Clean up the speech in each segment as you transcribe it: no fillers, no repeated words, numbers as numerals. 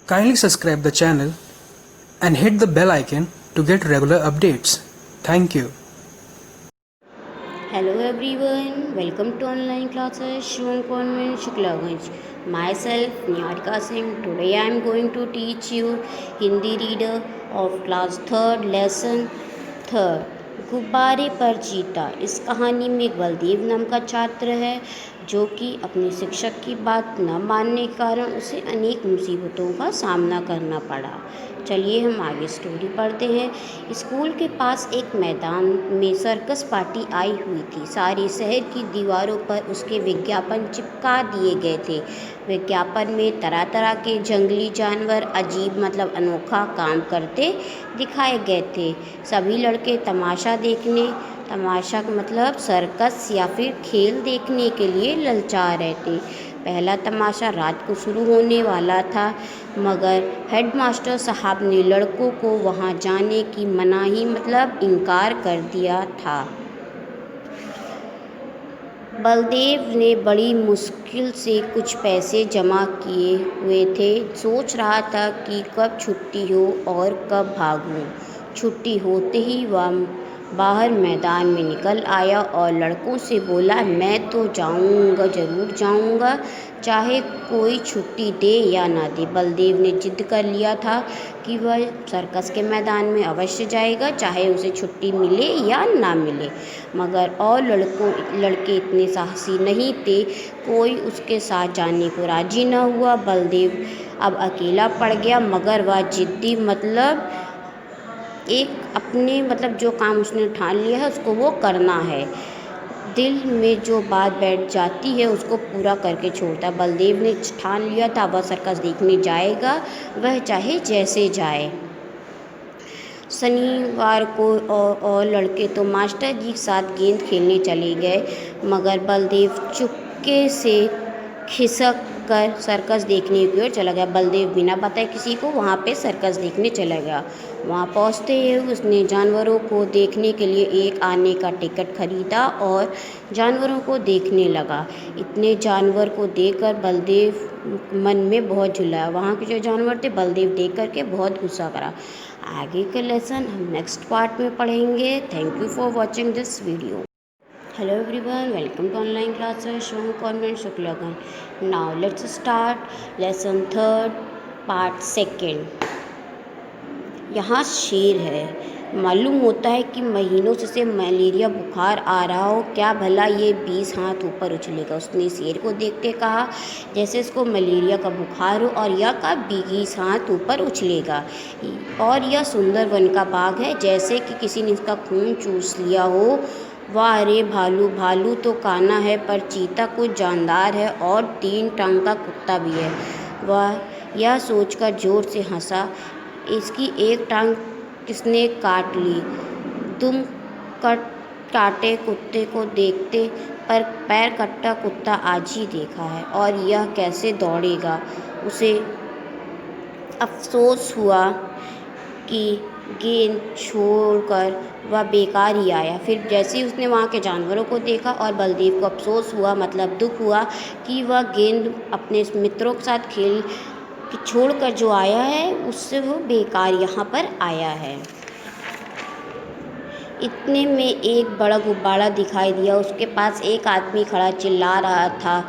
Kindly subscribe the channel and hit the bell icon to get regular updates. Thank you. Hello everyone, welcome to online classes Shivam Convent Shuklaganj. Myself Niharika Singh. Today I am going to teach you Hindi reader of class 3rd lesson 3rd. गुब्बारे पर चीता। इस कहानी में एक बलदेव नाम का छात्र है जो कि अपने शिक्षक की बात न मानने के कारण उसे अनेक मुसीबतों का सामना करना पड़ा। चलिए हम आगे स्टोरी पढ़ते हैं। स्कूल के पास एक मैदान में सर्कस पार्टी आई हुई थी। सारे शहर की दीवारों पर उसके विज्ञापन चिपका दिए गए थे। विज्ञापन में तरह तरह के जंगली जानवर अजीब मतलब अनोखा काम करते दिखाए गए थे। सभी लड़के तमाशा का मतलब सर्कस या फिर खेल देखने के लिए ललचा रहे थे। पहला तमाशा रात को शुरू होने वाला था, मगर हेडमास्टर साहब ने लड़कों को वहां जाने की मनाही मतलब इनकार कर दिया था। बलदेव ने बड़ी मुश्किल से कुछ पैसे जमा किए हुए थे। सोच रहा था कि कब छुट्टी हो और कब भागूं। छुट्टी होते ही वह बाहर मैदान में निकल आया और लड़कों से बोला, मैं तो जाऊंगा, ज़रूर जाऊंगा, चाहे कोई छुट्टी दे या ना दे। बलदेव ने जिद कर लिया था कि वह सर्कस के मैदान में अवश्य जाएगा, चाहे उसे छुट्टी मिले या ना मिले। मगर और लड़के इतने साहसी नहीं थे, कोई उसके साथ जाने को राजी न हुआ। बलदेव अब अकेला पड़ गया, मगर वह जिद्दी मतलब अपने जो काम उसने ठान लिया है उसको वो करना है। दिल में जो बात बैठ जाती है उसको पूरा करके छोड़ता। बलदेव ने ठान लिया था वह सर्कस देखने जाएगा, वह चाहे जैसे जाए। शनिवार को और लड़के तो मास्टर जी के साथ गेंद खेलने चले गए, मगर बलदेव चुपके से खिसक कर सर्कस देखने की ओर चला गया। बलदेव बिना बताए किसी को वहाँ पे सर्कस देखने चला गया। वहाँ पहुँचते ही उसने जानवरों को देखने के लिए एक आने का टिकट खरीदा और जानवरों को देखने लगा। इतने जानवर को देखकर बलदेव मन में बहुत झुलाया। वहाँ के जो जानवर थे बलदेव देख करके बहुत गुस्सा करा। आगे के लेसन हम नेक्स्ट पार्ट में पढ़ेंगे। Thank you for watching this video. Hello everyone, welcome to online classes Shivam Convent Shuklaganj. Now let's start lesson 3rd part 2nd. यहाँ शेर है। मालूम होता है कि महीनों से मलेरिया बुखार आ रहा हो, क्या भला ये 20 हाथ ऊपर उछलेगा। उसने शेर को देख के कहा जैसे इसको मलेरिया का बुखार हो और यह का 20 हाथ ऊपर उछलेगा। और यह सुंदर वन का बाग है, जैसे कि किसी ने इसका खून चूस लिया हो। वाह रे भालू, भालू तो काना है पर चीता कुछ जानदार है और 3 टांग का कुत्ता भी है। वह यह सोचकर जोर से हंसा, इसकी एक टांग किसने काट ली। तुम काटे कुत्ते को देखते पर पैर कट्टा कुत्ता आज ही देखा है, और यह कैसे दौड़ेगा। उसे अफसोस हुआ कि गेंद छोड़कर वह बेकार ही आया। फिर जैसे ही उसने वहाँ के जानवरों को देखा और बलदेव को अफसोस हुआ मतलब दुख हुआ कि वह गेंद अपने मित्रों के साथ खेल छोड़कर जो आया है उससे वो बेकार यहाँ पर आया है। इतने में एक बड़ा गुब्बारा दिखाई दिया। उसके पास एक आदमी खड़ा चिल्ला रहा था,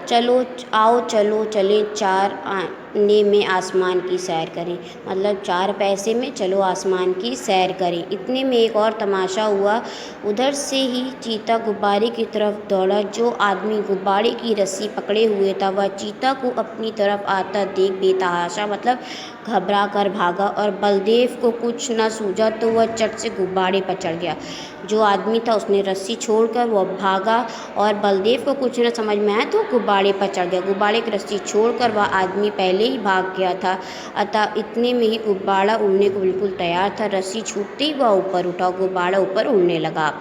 चलो आओ चलो चलें 4 आने में आसमान की सैर करें, मतलब 4 पैसे में चलो आसमान की सैर करें। इतने में एक और तमाशा हुआ। उधर से ही चीता गुब्बारे की तरफ दौड़ा। जो आदमी गुब्बारे की रस्सी पकड़े हुए था वह चीता को अपनी तरफ आता देख बेतहाशा मतलब घबरा कर भागा, और बलदेव को कुछ न सूझा तो वह चट से गुब्बारे पर चढ़ गया। जो आदमी था उसने रस्सी छोड़कर वह भागा और बलदेव को कुछ न समझ में आया तो गुब्बारे पर चढ़ गया। गुब्बारे की रस्सी छोड़कर वह आदमी पहले ही भाग गया था। अतः इतने में ही गुब्बारा उड़ने को बिल्कुल तैयार था। रस्सी छूटते ही वह ऊपर उठा, गुब्बारा ऊपर उड़ने लगा।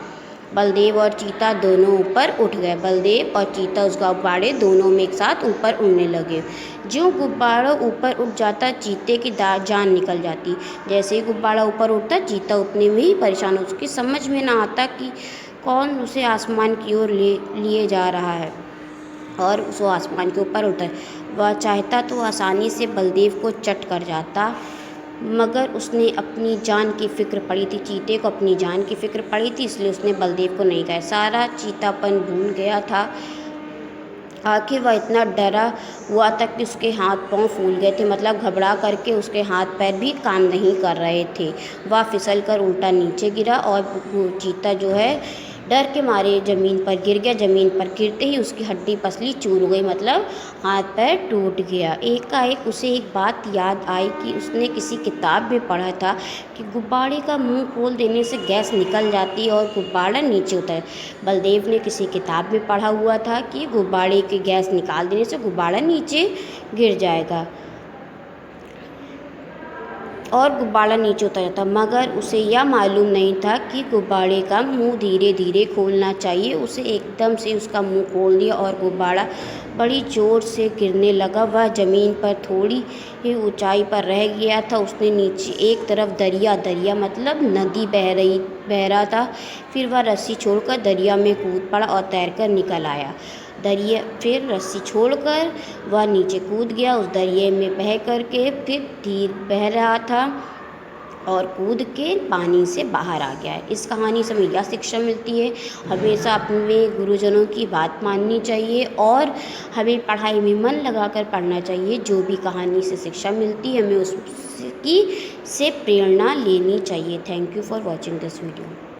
बलदेव और चीता दोनों ऊपर उठ गए। बलदेव और चीता उस गुब्बारे दोनों में एक साथ ऊपर उड़ने लगे। जो गुब्बारा ऊपर उठ जाता चीते की जान निकल जाती। जैसे ही गुब्बारा ऊपर उठता चीता उतने में ही परेशान हो। उसकी समझ में ना आता कि कौन उसे आसमान की ओर लिए जा रहा है और वो आसमान के ऊपर उड़ता है। वह चाहता तो आसानी से बलदेव को चट कर जाता, मगर उसने अपनी जान की फ़िक्र पड़ी थी, चीते को अपनी जान की फ़िक्र पड़ी थी, इसलिए उसने बलदेव को नहीं खाया। सारा चीतापन भूल गया था। आखिर वह इतना डरा हुआ था कि उसके हाथ पाँव फूल गए थे, मतलब घबरा करके उसके हाथ पैर भी काम नहीं कर रहे थे। वह फिसल कर उल्टा नीचे गिरा और वो चीता जो है डर के मारे ज़मीन पर गिर गया। ज़मीन पर गिरते ही उसकी हड्डी पसली चूर हो गई, मतलब हाथ पैर टूट गया। एकाएक उसे एक बात याद आई कि उसने किसी किताब में पढ़ा था कि गुब्बारे का मुंह खोल देने से गैस निकल जाती है और गुब्बारा नीचे उतर। बलदेव ने किसी किताब में पढ़ा हुआ था कि गुब्बारे की गैस निकाल देने से गुब्बारा नीचे गिर जाएगा और गुब्बारा नीचे उतर जाता, मगर उसे यह मालूम नहीं था कि गुब्बारे का मुंह धीरे धीरे खोलना चाहिए। उसे एकदम से उसका मुंह खोल दिया और गुब्बारा बड़ी ज़ोर से गिरने लगा। वह ज़मीन पर थोड़ी ही ऊंचाई पर रह गया था। उसने नीचे एक तरफ दरिया मतलब नदी बह रहा था। फिर वह रस्सी छोड़कर दरिया में कूद पड़ा और तैरकर निकल आया। फिर रस्सी छोड़कर वह नीचे कूद गया। उस दरिया में बह करके फिर धीरे बह रहा था और कूद के पानी से बाहर आ गया। इस कहानी से हमें यह शिक्षा मिलती है, हमेशा अपने गुरुजनों की बात माननी चाहिए और हमें पढ़ाई में मन लगाकर पढ़ना चाहिए। जो भी कहानी से शिक्षा मिलती है हमें उसकी से प्रेरणा लेनी चाहिए। Thank you for watching this video.